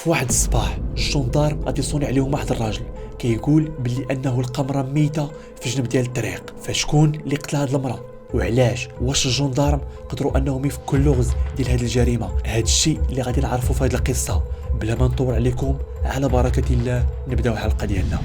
في واحد الصباح الجندار غادي يصوني عليهم واحد الراجل كيقول باللي انه القمره ميته في جنب ديال الطريق. فشكون اللي قتل هاد المراه وعلاش؟ واش الجندارم قدروا انهم يفكوا اللغز ديال هاد الجريمه؟ هاد الشيء اللي غادي نعرفوا في هاد القصه. بلا ما نطول عليكم، على بركه الله نبداو الحلقه ديالنا.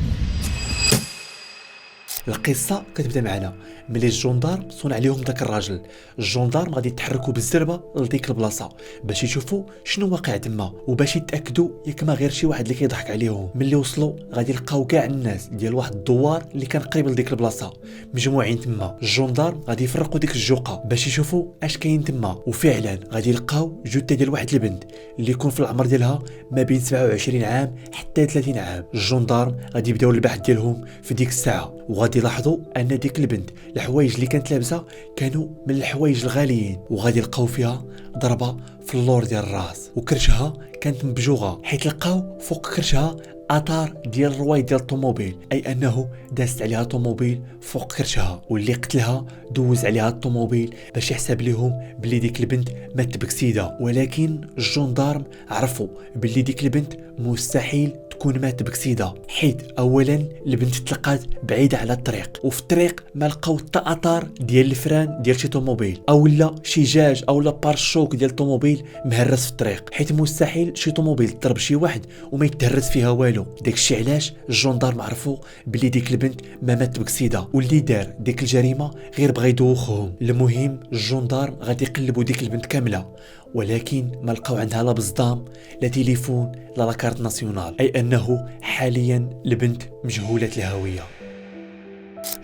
القصه كتبدا معنا ملي الجندار صون عليهم داك الراجل. الجندارم غادي يتحركوا بالزربه لديك البلاصه باش يشوفوا شنو واقع تما وباش يتاكدوا ياك ما غير شي واحد اللي كيضحك عليهم. ملي وصلوا غادي يلقاو كاع الناس ديال واحد الدوار اللي كان قريب لديك البلاصه مجموعين تما. الجندارم غادي يفرقوا ديك الجوقه باش يشوفوا اش كاين تما، وفعلا غادي يلقاو جثه ديال واحد البنت اللي يكون في العمر ديالها ما بين 27 عام حتى 30 عام. الجندارم غادي يبداو البحث ديالهم في ديك الساعه، وغادي يلاحظوا ان ديك البنت الحوايج اللي كانت لابسه كانوا من الحوايج الغاليين، وغادي يلقاو فيها ضربه في اللور ديال الراس، وكرشها كانت مبجوغه حيت لقاو فوق كرشها اثار ديال الروايد ديال الطوموبيل، اي انه دازت عليها طوموبيل فوق كرشها، واللي قتلها دوز عليها الطوموبيل باش يحسب لهم بلي ديك البنت مات بكسيده. ولكن الجندارم عرفوا بلي ديك البنت مستحيل تكون مات بكسيده، حيت اولا البنت تلقات بعيده على الطريق، وفي الطريق ما لقاو حتى اثار ديال الفران ديال شي طوموبيل اولا شي جاج اولا بارشوك ديال الطوموبيل مهرس في الطريق، حيت مستحيل شي طوموبيل تضرب شي واحد وما يتهرس فيها والو. داكشي علاش الجندارم عرفوا بلي ديك البنت ما مات بكسيده، واللي دار ديك الجريمه غير بغا يدوخهم. المهم الجندارم غادي يقلبوا ديك البنت كامله، ولكن ما لقاو عندها لا بصدام لا تليفون لا لاكارت ناسيونال، اي انه حاليا البنت مجهوله الهويه.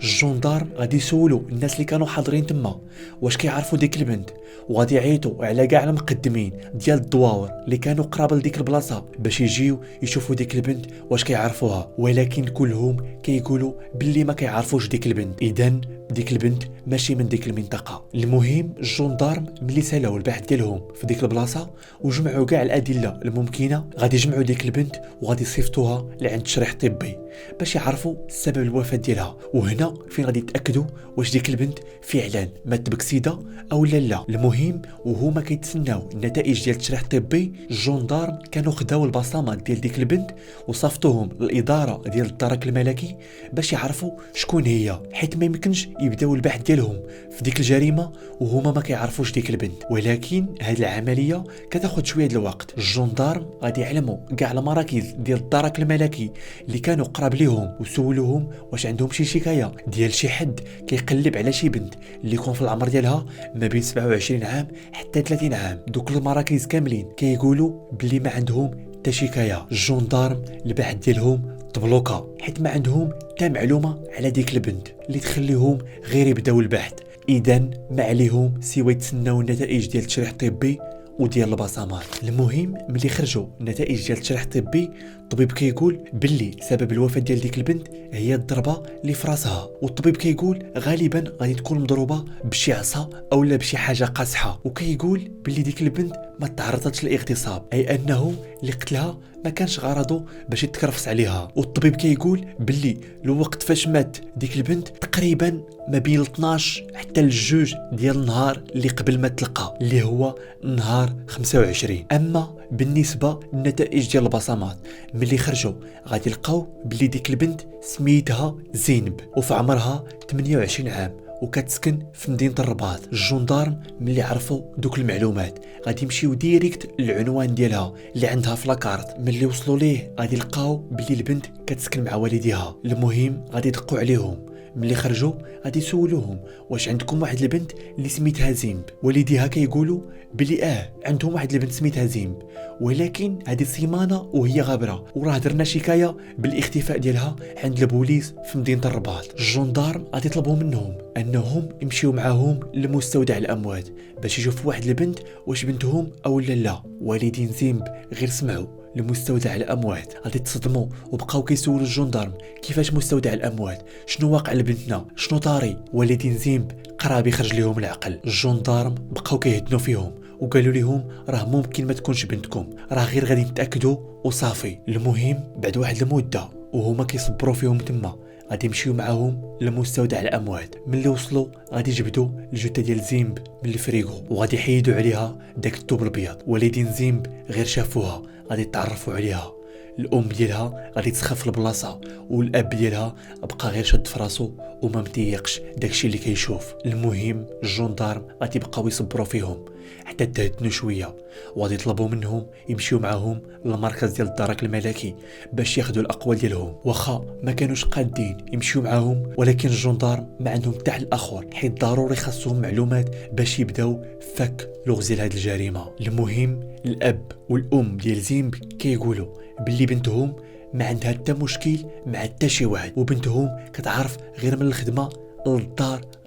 الجندارم غادي يسولوا الناس اللي كانوا حاضرين تما واش كيعرفوا ديك البنت، وغادي يعيطوا على كاع المقدمين ديال الدواور اللي كانوا قراب لديك البلاصه باش يجيو يشوفوا ديك البنت واش كيعرفوها، ولكن كلهم كيقولوا باللي ما كيعرفوش ديك البنت. اذا ديك البنت ماشي من ديك المنطقه. المهم الجندارم ملي سالاو البحث ديالهم في ديك البلاصه وجمعوا كاع الادله الممكنه، غادي يجمعوا ديك البنت وغادي يصيفطوها لعند تشريح طبي باش يعرفوا سبب الوفاه ديالها. وهنا فين غادي يتاكدوا واش ديك البنت فعلا مات بكسيده او لا. المهم وهما كيتسناو النتائج ديال التشريح الطبي، الجندارم كانوا خداو البصمات ديال ديك البنت وصيفطوهم للاداره ديال الدرك الملكي باش يعرفوا شكون هي، حيت ما يمكنش يبداو البحث ديالهم في ديك الجريمه وهما ما كيعرفوش ديك البنت. ولكن هاد العمليه كتاخذ شويه د الوقت. الجندارم غادي يعلموا كاع المراكز ديال الدرك الملكي اللي كانوا قراب ليهم وسولوهم واش عندهم شي شكايه ديال شي حد كيقلب على شي بنت اللي يكون في العمر ديالها ما بين 27 عام حتى 30 عام. دوك المراكز كاملين كيقولوا بلي ما عندهم حتى شكايه. الجندارم البحث ديالهم تبلوكا حيت ما عندهم حتى معلومه على ديك البنت اللي تخليهم غير يبداو البحث. اذا ما عليهم سوى يتسناو النتائج ديال التشريح الطبي وديال البصمات. المهم ملي خرجوا النتائج ديال التشريح الطبي، الطبيب كيقول باللي سبب الوفاه ديال ديك البنت هي الضربه اللي في راسها، والطبيب كيقول غالبا غادي تكون مضروبه بشي عصا اولا بشي حاجه قاصحه، وكيقول باللي ديك البنت ما تعرضتش للاغتصاب، اي انه اللي قتلها ما كانش غرضه باش يتكرفس عليها. والطبيب كيقول باللي الوقت فاش مات ديك البنت تقريبا ما بين 12 حتى الجوج ديال النهار اللي قبل ما تلقى، اللي هو نهار 25. اما بالنسبه للنتائج ديال البصمات ملي خرجوا غادي يلقاو باللي ديك البنت سميتها زينب وفي عمرها 28 عام وكتسكن في مدينه الرباط. الجندارم ملي عرفوا دوك المعلومات غادي يمشيو ديريكت للعنوان ديالها اللي عندها في لاكارت. ملي وصلوا ليه غادي يلقاو باللي البنت كتسكن مع والديها. المهم غادي يدقوا عليهم. ملي خرجوا غادي يسولوهم واش عندكم واحد البنت اللي سميتها زينب. والديها كيقولوا بلي عندهم واحد البنت سميتها زينب، ولكن هذه سيمانه وهي غابره، وراه درنا شكايه بالاختفاء ديالها عند البوليس في مدينه الرباط. الجندارم غادي يطلبوا منهم انهم يمشيو معاهم لمستودع الاموات باش يشوفوا واحد البنت واش بنتهم او لا. والدين زينب غير سمعوا لمستودع الاموات غادي تصدموا وبقاو كيسولوا الجندارم كيفاش مستودع الاموات، شنو واقع لبنتنا، شنو طاري. والدين زينب قراب يخرج لهم العقل. الجندارم بقاو كيهدنوا فيهم وقالوا لهم راه ممكن ما تكونش بنتكم، راه غير غادي نتاكدوا وصافي. المهم بعد واحد المده وهما كيصبروا فيهم تما غادي يمشيو معاهم لمستودع الاموات. ملي وصلوا غادي يجبدوا الجثه ديال زيمب من الفريغو وغادي يحيدوا عليها داك الثوب الابيض. والدين زيمب غير شافوها غادي يتعرفوا عليها. الام ديالها غادي تسخف في البلاصه والاب ديالها بقى غير شاد في راسو وما متيقش داكشي اللي كيشوف. المهم الجندارم غادي يبقاو يصبروا فيهم حتى تهدنوا شويه وغادي يطلبوا منهم يمشيو معاهم للمركز ديال الدرك الملكي باش ياخذوا الاقوال ديالهم. واخا ما كانوش قادين يمشيو معاهم ولكن الجندارم ما عندهم حتى حل اخر حيت ضروري خاصهم معلومات باش يبداو فك لغز هذه الجريمه. المهم الاب والام ديال زيمب كيقولوا باللي بنتهم ما عندها حتى مشكل مع حتى شي واحد وبنتهم كتعرف غير من الخدمه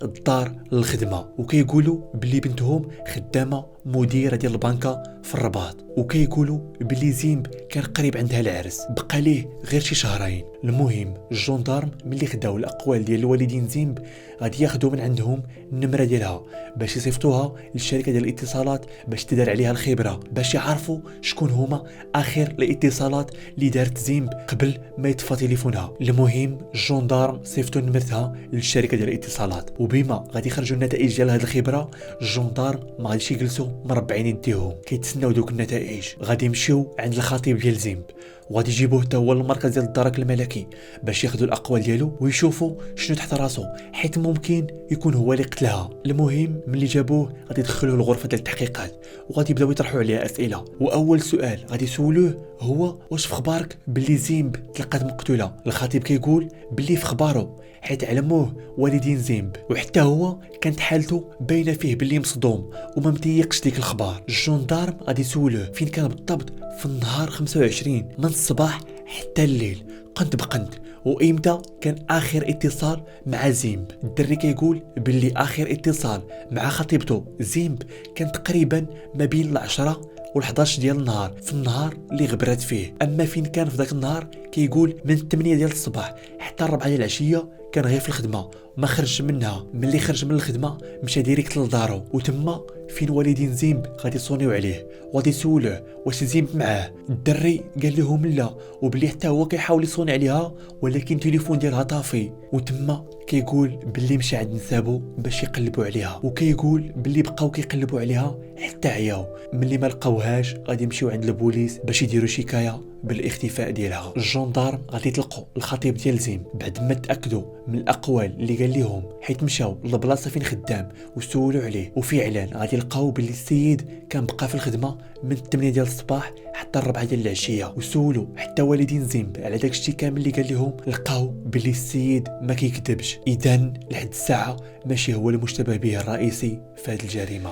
الدار للخدمه. وكيقولوا باللي بنتهم خدامه مديره ديال البنكه في الرباط. وكيقولوا باللي زيمب كان قريب عندها العرس بقى ليه غير شي شهرين. المهم الجندارم ملي خداو الاقوال ديال الوالدين زيمب غادي ياخذوا من عندهم النمره ديالها باش يصيفطوها للشركه ديال الاتصالات باش تدار عليها الخبره باش يعرفوا شكون هما اخر الاتصالات اللي دارت زيمب قبل ما يطفى تليفونها. المهم الجندارم صيفطوا نمرتها للشركه ديال الاتصالات وبما غادي يخرجوا النتائج ديال هذه الخبره الجندارم ما غاديش يجلسوا مربعين يديهم كيتسناو دوك النتائج. غادي يمشيو عند الخطيب ديال زيمب وغادي يجيبوه حتى هو للمركز ديال الدرك الملكي باش ياخذوا الاقوال ديالو ويشوفوا شنو تحت راسو حيت ممكن يكون هو اللي قتلها. المهم ملي جابوه غادي يدخلوه للغرفه ديال التحقيقات وغادي يبداو يطرحوا عليه اسئله. واول سؤال غادي يسولوه هو واش في خبارك باللي زيمب تلقات مقتوله؟ الخطيب كيقول باللي في خبارو حيت علموه والدين زيمب وحتى هو كانت حالته باينه فيه باللي مصدوم وما متيقش ديك الخبار. الجندارم غادي يسولوه فين كان بالضبط في النهار 25 من الصباح حتى الليل قنت بقنت وإمتى كان آخر اتصال مع زيمب. الدري كيقول باللي آخر اتصال مع خطيبته زيمب كان تقريبا ما بين 10 و11 ديال النهار في النهار اللي غبرات فيه. اما فين كان في ذاك النهار كيقول من 8 ديال الصباح حتى 4 ديال العشيه كان غير في الخدمه ما خرج منها. ملي خرج من الخدمه مشى ديريكت للدارو وتما فين والدين زيمب غادي يصونيو عليه وغادي يسولوه واش زيمب معاه. الدري قال لهم لا وبلي حتى هو كيحاول يصوني عليها ولكن التليفون ديالها طافي. وتما كيقول باللي مشى عند نسابو باش يقلبوا عليها وكيقول باللي بقاو كيقلبوا عليها حتى عياو. ملي ما لقاوهاش غادي يمشيو عند البوليس باش يديروا شكايه بالاختفاء ديالها. الجندارم غادي يطلقوا الخطيب ديال زيمب بعد ما تاكدوا من الاقوال اللي قال لهم حيت مشاو للبلاصه فين خدام وسولوا عليه وفعلا غادي يلقاو باللي السيد كان بقى في الخدمه من 8 ديال الصباح حتى 4 ديال العشيه. وسولوا حتى والدين زيمب على داك الشيء كامل اللي قال لهم لقاو باللي السيد ما كيكذبش. اذا لحد الساعه ماشي هو المشتبه به الرئيسي في هذه الجريمه.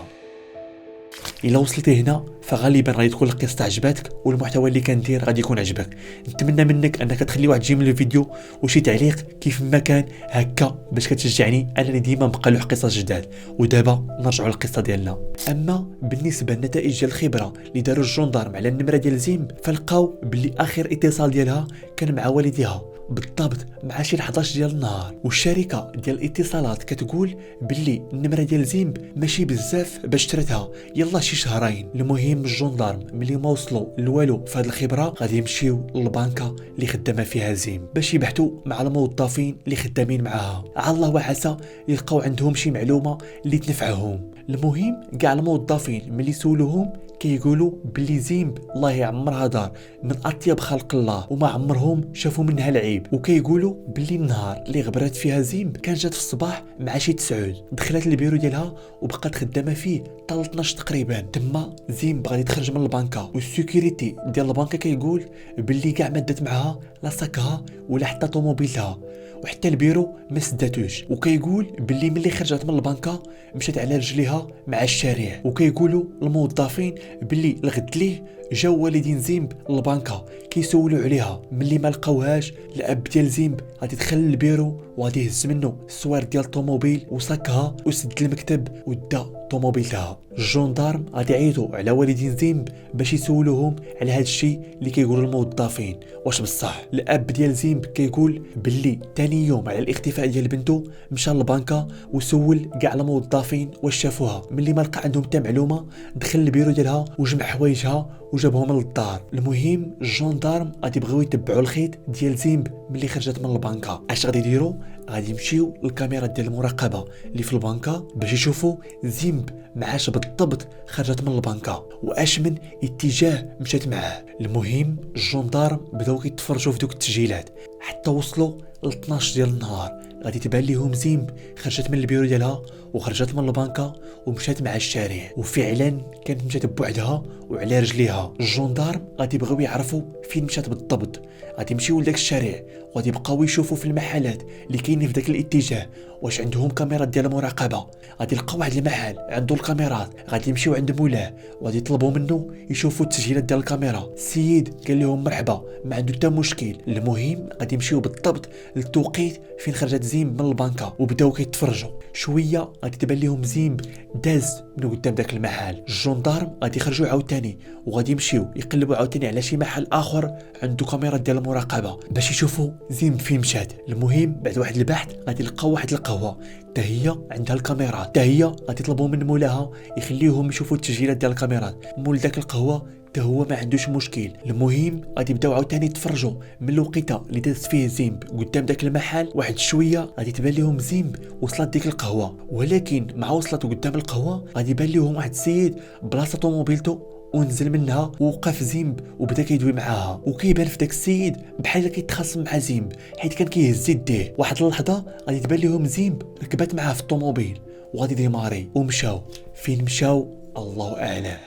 إلا وصلتي هنا فغالبا غادي تكون القصه عجبتك والمحتوى اللي كندير غادي يكون عجبك. نتمنى منك انك تخلي واحد جيم للفيديو وشي تعليق كيف ما كان هكا باش كتشجعني انني ديما نبقى لوح قصص جداد. ودابا نرجعوا للقصه ديالنا. اما بالنسبه للنتائج ديال الخبره اللي داروا الجندارم على النمره ديال زيمب فلقاو باللي اخر اتصال ديالها كان مع والديها بالضبط مع شي 11 ديال النهار. والشركه ديال الاتصالات كتقول باللي النمره ديال زيمب ماشي بزاف باش شراتها يلا شي شهرين. المهم الجندارم ملي ما وصلوا لوالو في هذه الخبره غادي يمشيو للبنكه اللي خدامه فيها زيمب باش يبحثوا مع الموظفين اللي خدامين معاها على الله وعسى يلقاو عندهم شي معلومه اللي تنفعهم. المهم كاع الموظفين ملي سولوهم كيقولوا باللي زيمب الله يعمرها دار من اطيب خلق الله وما عمرهم شافوا منها العيب. وكيقولوا باللي النهار اللي غبرات فيها زيمب كان جات في الصباح مع شي 9 دخلت البيرو ديالها وبقات خدامه فيه حتى 12 تقريبا. تما زيمب غادي تخرج من البنكه والسيكوريتي ديال البنكه كيقول باللي كاع ما دات معها لا ساكها ولا حتى طوموبيلها وحتى البيرو ما سداتوش. وكيقول باللي ملي خرجت من البنكه مشات على رجليها مع الشارع. وكيقولوا الموظفين باللي الغد ليه جاو والدين زيمب للبنكه كيسولوا عليها. ملي ما لقاوهاش الاب ديال زيمب غادي يدخل للبيرو وغادي يهز منه السوار ديال الطوموبيل وساكها وسد المكتب ودا طوموبيلتها. الجندارم غادي يعيطوا على والدين زيمب باش يسولوهم على هذا الشيء اللي كيقولوا الموظفين واش بصح. الاب ديال زيمب كيقول باللي ثاني يوم على الاختفاء ديال بنته مشى للبنكه وسول كاع الموظفين واش شافوها. ملي ما لقى عندهم حتى معلومه دخل البيرو ديالها وجمع حوايجها وجابهم للدار. المهم الجندارم غادي يبغيو يتبعوا الخيط ديال زيمب ملي خرجت من البنكه. اش غادي يديروا؟ غادي يمشيو للكاميرا ديال المراقبه اللي في البنكه باش يشوفوا زيمب معاش بالضبط خرجت من البنكه واش من اتجاه مشات معاه. المهم الجندارم بداو كيتفرجوا في دوك التسجيلات حتى وصلوا ل 12 ديال النهار. غادي تبان ليهم زيمب خرجت من البيرو ديالها وخرجت من البنكه ومشات مع الشارع، وفعلا كانت مشات بوحدها وعلى رجليها. الجندارم غادي يبغيو يعرفوا فين مشات بالضبط. غادي يمشيو لذاك الشارع وغادي يبقاو يشوفوا في المحلات اللي كاينين في ذاك الاتجاه واش عندهم كاميرا ديال المراقبه. غادي يلقاو واحد المحل عنده الكاميرات، غادي يمشيو عند مولاه وغادي يطلبوا منه يشوفوا التسجيلات ديال الكاميرا. السيد قال لهم مرحبا ما عنده حتى مشكل. المهم غادي يمشيو بالضبط للتوقيت فين خرجت زيمب من البنكه وبداو كيتفرجوا. شويه غادي تبان لهم زيمب داز من قدام داك المحل. الجندارم غادي يخرجوا عاوتاني وغادي يمشيو يقلبوا عاوتاني على شي محل اخر عنده كاميرا ديال المراقبه باش يشوفوا زيمب فين مشات. المهم بعد واحد البحث غادي يلقاو واحد القهوه حتى هي عندها الكاميرات، حتى هي غادي يطلبوا من مولاها يخليهم يشوفوا التسجيلات ديال الكاميرات. مول داك القهوه حتى هو ما عندوش مشكل. المهم غادي يبداو عاوتاني يتفرجوا من الوقيته اللي دازت فيه زيمب قدام داك المحل. واحد شويه غادي تبان لهم زيمب وصلت ديك القهوه، ولكن مع وصلت قدام القهوه غادي يبان لهم واحد السيد بلاصه طوموبيلته ونزل منها ووقف زيمب وبدا كيدوي معاها، وكيبان في داك السيد بحال كيتخاصم مع زيمب حيت كان كيهز يديه. واحد اللحظه غادي تبان لهم زيمب ركبات معاه في الطوموبيل وغادي ديماري ومشاو. فين مشاو الله اعلم.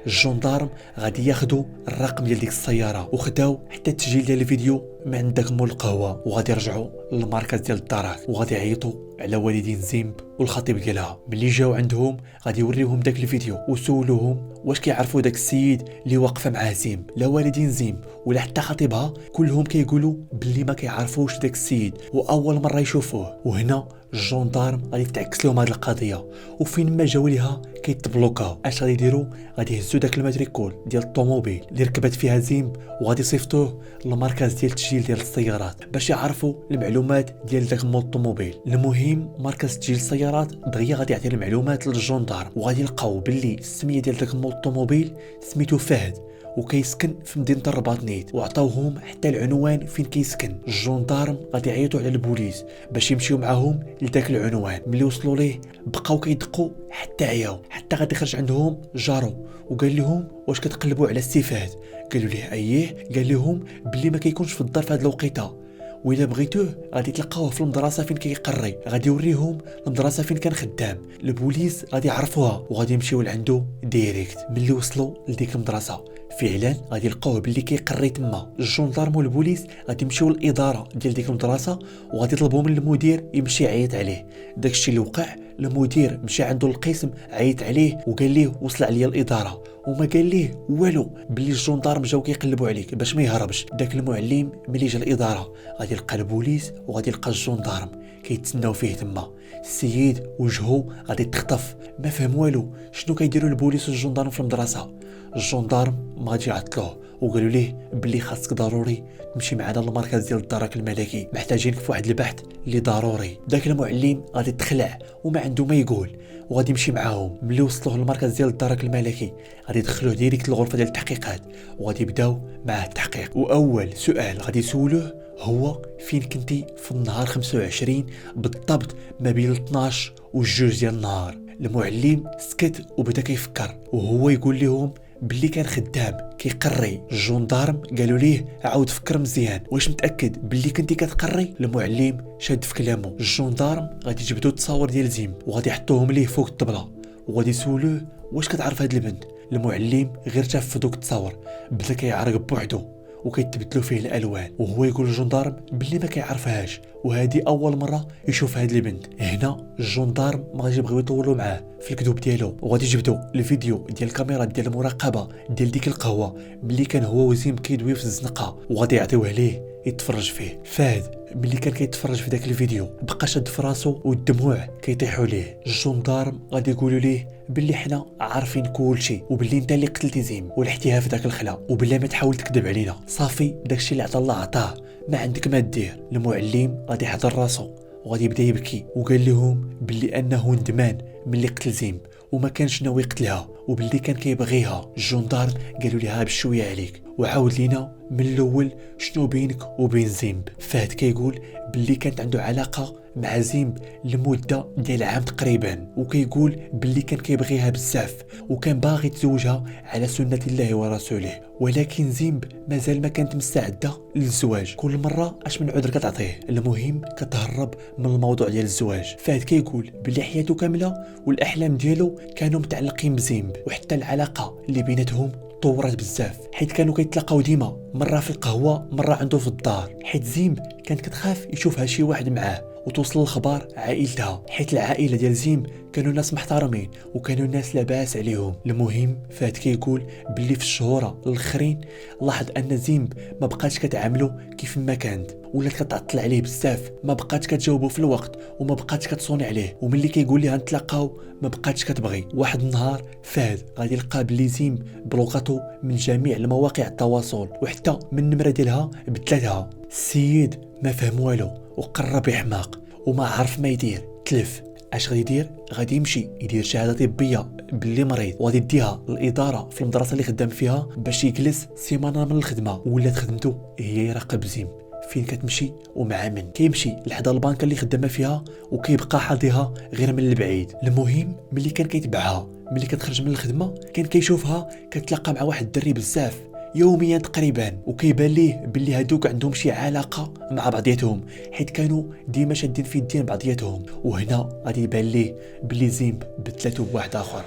الجندارم غادي ياخدوا الرقم ديال ديك السياره وخداو حتى التسجيل ديال الفيديو من عند داك مول القهوه، وغادي يرجعوا للمركز ديال الدرك وغادي يعيطوا على والدين زيمب والخطيب ديالها. ملي جاو عندهم غادي يوريوهم داك الفيديو وسولوهم واش كيعرفوا داك السيد اللي واقفه معاه زيمب. لا والدين زيمب ولا حتى خطيبها كلهم كيقولوا باللي ما كيعرفوش داك السيد واول مره يشوفوه. وهنا الجندارم غادي تتعكس لهم هذه القضيه، وفين ما جاو ليها كيتبلوكاو. اش غادي يديروا؟ غادي يهزوا داك الماتريكول ديال الطوموبيل اللي ركبت فيها زيمب وغادي يصيفطوه للمركز ديال التسجيل ديال السيارات باش يعرفوا المعلومات ديال داك مول الطوموبيل. المهم مركز تسجيل السيارات دغيا غادي يعطي المعلومات للجندارم وغادي يلقاو باللي السميه ديال داك مول الطوموبيل سميتو فهد وكيسكن في مدينه الرباطنيت، وعطاوهم حتى العنوان فين كيسكن. الجندارم غادي يعيطوا على البوليس باش يمشيو معاهم لذاك العنوان. ملي وصلوا ليه بقاو كيدقوا حتى عياو، حتى غادي خرج عندهم جارو وقال لهم واش كتقلبوا على السي فهد؟ قالوا ليه اييه. قال لهم بلي ما كيكونش في الدار في هذه الوقيته، وإلا بغيتوه غادي تلقاوه في المدرسه فين كيقري. غادي يوريهم المدرسه فين كان خدام. البوليس غادي يعرفوها وغادي يمشيو لعندو ديريكت. ملي وصلوا لديك المدرسه فعلا غادي يلقاوه باللي كيقري تما. الجندارم والبوليس غادي يمشيو للاداره ديال ديك المدرسه وغادي يطلبوا من المدير يمشي يعيط عليه. داكشي اللي وقع. المدير مشى عنده القسم عيط عليه وقال ليه وصل عليا الاداره، وما قال ليه والو باللي الجندارم جاو كيقلبوا عليك باش ما يهربش. داك المعلم ملي جا الاداره غادي يلقى البوليس وغادي يلقى الجندارم كيتسناو فيه تما. السيد وجهه غادي تخطف، ما فهم والو شنو كيديروا البوليس والجندارم في المدرسه. الجندارم ما غادي يعطلوه وقالوا ليه باللي خاصك ضروري تمشي معنا للمركز ديال الدرك الملكي، محتاجينك في واحد البحث اللي ضروري. داك المعلم غادي تخلع وما عنده ما يقول وغادي يمشي معاهم. ملي وصلوه للمركز ديال الدرك الملكي غادي يدخلوه ديريكت للغرفه ديال التحقيقات وغادي يبداو معاه التحقيق. واول سؤال غادي يسولوه هو فين كنتي في النهار 25 بالضبط ما بين 12 و2 ديال النهار؟ المعلم سكت وبدا كيفكر وهو يقول لهم باللي كان خدام كيقري. الجندارم قالوا ليه عاود فكر مزيان، واش متاكد باللي كنتي كتقري؟ المعلم شاد في كلامه. الجندارم غادي يجبدوا التصاور ديال زيم وغادي يحطوهم ليه فوق الطبله وغادي يسولوه واش كتعرف هاد البنت؟ المعلم غير شاف في دوك التصاور بدا كيعرق بوحدو وكيتبدلوا فيه الالوان وهو يقول للجندارم باللي ما كيعرفهاش وهذه اول مره يشوف هاد البنت. هنا الجندارم ما غادي يبغيو يطولوا معاه في الكذوب ديالو وغادي يجبدوا الفيديو ديال الكاميرا ديال المراقبه ديال ديك القهوه ملي كان هو وزيم كيدوي في الزنقه وغادي يعطيوه ليه يتفرج فيه. فهد ملي كان كيتفرج في داك الفيديو بقى شاد في راسو والدموع كيطيحوا ليه. الجندارم غادي يقولوا ليه باللي حنا عارفين كلشي وباللي انت اللي قتلتي زيم ولحتيها في داك الخلا وبالله ما تحاول تكذب علينا، صافي داكشي اللي عطا الله عطاه ما عندك ما دير. المعلم غادي يحضر راسو وغادي يبدا يبكي وقال لهم باللي انه ندمان ملي قتل زيم وما كانش ناوي يقتلها وباللي كان كيبغيها. الجندار قالوا ليها بشويه عليك، وعاود لينا من الاول شنو بينك وبين زيمب. فهد كيقول باللي كانت عنده علاقه مع زيمب لمده ديال عام تقريبا، وكيقول باللي كان كيبغيها بزاف وكان باغي يتزوجها على سنه الله ورسوله، ولكن زيمب مازال ما كانت مستعده للزواج. كل مره اش من عذر كتعطيه، المهم كتهرب من الموضوع ديال الزواج. فهد كيقول باللي حياته كامله والاحلام ديالو كانوا متعلقين بزيمب، وحتى العلاقه اللي بيناتهم طورت بزاف، حيت كانوا كيتلاقاو ديما، مره في القهوه مره عنده في الدار، حيت زيمب كانت كتخاف يشوفها شي واحد معاه وتوصل الخبر عائلتها، حيت العائله ديال زيمب كانوا ناس محترمين وكانوا ناس لاباس عليهم. المهم فهد كيقول باللي في الشهور الاخرين لاحظ ان زيمب ما بقاتش كتعاملو كيف ما كانت، ولات كتعطل عليه بزاف، ما بقاتش كتجاوبو في الوقت وما بقاتش كتصوني عليه، وملي كيقول ليها نتلاقاو ما بقاتش كتبغي. واحد النهار فهد غادي يلقى بلي زيمب بلوقاتو من جميع المواقع التواصل، وحتى من النمره ديالها بدلتها. السيد ما فهم والو وقرب يحماق وما عرف ما يدير، تلف. اش غادي يدير؟ غادي يمشي يدير شهاده طبيه باللي مريض، وغادي يديها للاداره في المدرسه اللي خدام فيها باش يجلس سيمانه من الخدمه. ولات خدمته هي يراقب زيمب فين كتمشي ومع من. كيمشي لحدا البنكه اللي خدامه فيها وكيبقى حاضيها غير من البعيد. المهم ملي كان كيتبعها ملي كتخرج من الخدمه كان كيشوفها كتلاقى مع واحد الدري بزاف يوميا تقريبا، وكيبان ليه باللي هادوك عندهم شي علاقه مع بعضياتهم، حيت كانوا ديما شادين في الدين بعضياتهم. وهنا غادي يبان ليه باللي زيمب بدلاتو بواحد اخر.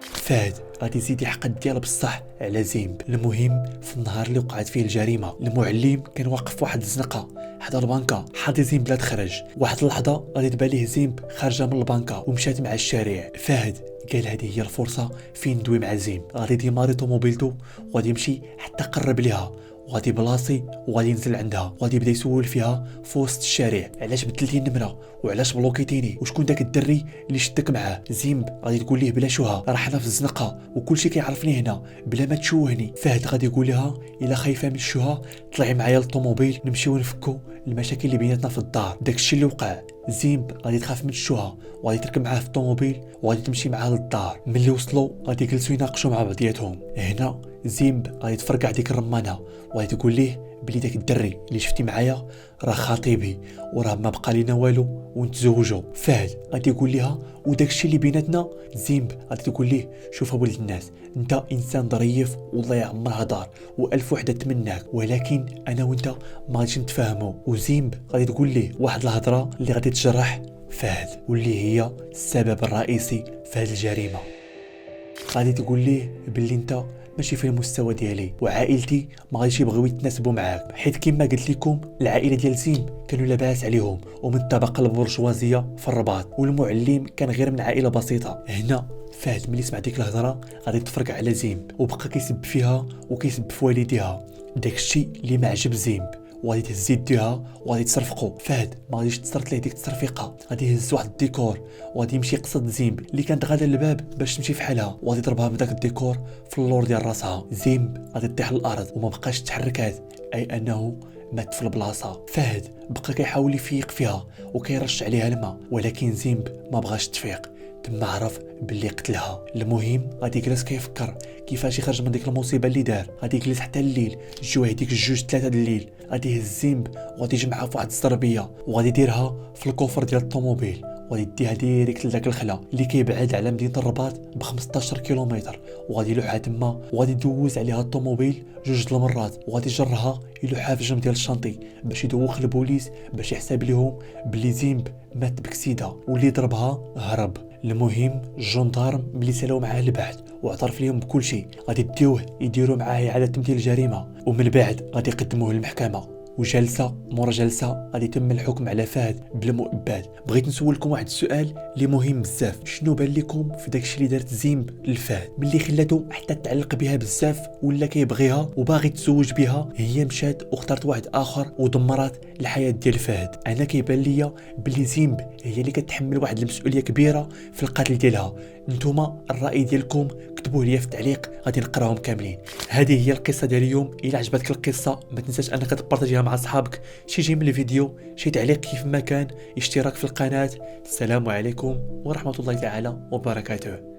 فهد غادي يزيد يحقد ديال بصح على زيمب. المهم في النهار اللي وقعت فيه الجريمه المعلم كان واقف واحد الزنقه حدا البنكه حاضي زيمب لا تخرج. واحد اللحظه غادي تبان ليه زيمب خارجه من البنكه ومشات مع الشارع. فهد قال هذه هي الفرصه فين ندوي مع زيمب. غادي يديماري طوموبيلتو وغادي يمشي حتى قرب ليها وغادي بلاصي وغادي ينزل عندها وغادي يبدا يسول فيها في وسط الشارع علاش بدلتي النمره وعلاش بلوكيتيني وشكون داك الدري اللي شدك معاه. زيمب غادي تقول ليه بلا شوها راه حنا في الزنقه وكلشي كيعرفني هنا بلا ما تشوهني. فهد غادي يقول لها الا خايفه من الشوها طلعي معايا للطوموبيل نمشيو نفكو المشاكل اللي بيناتنا في الدار. داكشي اللي وقع. زيمب غادي تخاف من الشوها وغادي تركب معاه في الطوموبيل وغادي تمشي معاه للدار. ملي وصلوا غادي يجلسوا يناقشوا مع بعضياتهم. هنا زيمب غادي تفرقع ديك الرمانه وغادي تقول ليه بلي داك الدري اللي شفتي معايا راه خطيبي وراه ما بقى لينا والو ونتزوجوا. فهد غادي يقول لها وداكشي اللي بيناتنا. زيمب غادي تقول ليه شوف ولد الناس انت انسان ظريف والله يعمرها دار والف وحده تمناك، ولكن انا وانت ما غاديش نتفاهموا. وزيمب غادي تقول ليه واحد الهضره اللي غادي تجرح فهد واللي هي السبب الرئيسي في هذه الجريمه. غادي تقول ليه باللي انت ماشي في المستوى ديالي وعائلتي ما غاديش يبغيو يتناسبوا معاك، حيت كما قلت لكم العائله ديال زيمب كانوا لاباس عليهم ومن الطبقه البرجوازيه في الرباط، والمعلم كان غير من عائله بسيطه. هنا فهد ملي سمع ديك الهضره غادي تفرق على زيمب وبقى كيسب فيها وكيسب في والديها. داكشي اللي ما عجب زيمب وغادي تهز يديها وغادي تصرفقوا. فهد ما غاديش تصرت ليه ديك التصرفيقه، غادي يهز واحد الديكور وغادي يمشي يقصد زيمب اللي كانت غادا للباب باش تمشي فحالها وغادي يضربها بداك الديكور في اللور ديال راسها. زيمب غادي تطيح للارض وما بقاش تحركات، اي انه مات في البلاصه. فهد بقى كيحاول يفيق فيها وكيرش عليها الماء، ولكن زيمب ما بغاش تفيق، تما عرف باللي قتلها. المهم غادي يجلس كيفكر كيفاش يخرج من ديك المصيبه اللي دار. غادي يجلس حتى الليل جوه ديك الجوج 3 الليل. غادي يهز زيمب وغادي يجمعها في واحد الزربيه وغادي يديرها في الكوفر ديال الطوموبيل وغادي يديها ديريكت لذاك الخلا اللي كيبعد على مدينه الرباط ب 15 كيلومتر، وغادي يلوحها تما وغادي يدوز عليها الطوموبيل 2 المرات وغادي يجرها يلوحها في جنب ديال الشانطي باش يدوخ البوليس باش يحسب لهم بلي زيمب مات بكسيده واللي ضربها هرب. المهم الجندارم ملي سالاو معاه البحث واعترف ليهم بكل شيء غادي يديوه يديروا معاه اعاده تمثيل الجريمه، ومن بعد غادي يقدموه للمحكمه وجلسه مورا جلسه غادي يتم الحكم على فهد بلا مؤبد. بغيت نسولكم واحد السؤال اللي مهم بزاف، شنو بان لكم في داكشي اللي دارت زيمب لفهد ملي خلاته حتى تعلق بها بزاف ولا كيبغيها وباغي يتزوج بها، هي مشات واختارت واحد اخر ودمرت الحياه ديال فهد. انا كيبان ليا بلي زيمب هي اللي كتحمل واحد المسؤوليه كبيره في القتل ديالها. نتوما الراي ديالكم كتبوه لي في التعليق غادي نقراهم كاملين. هذه هي القصه ديال اليوم. الا عجبتك القصه ما تنساش انك تبارطاجيها مع اصحابك، شي جيم الفيديو، شي تعليق كيف ما كان، اشتراك في القناه. السلام عليكم ورحمه الله تعالى وبركاته.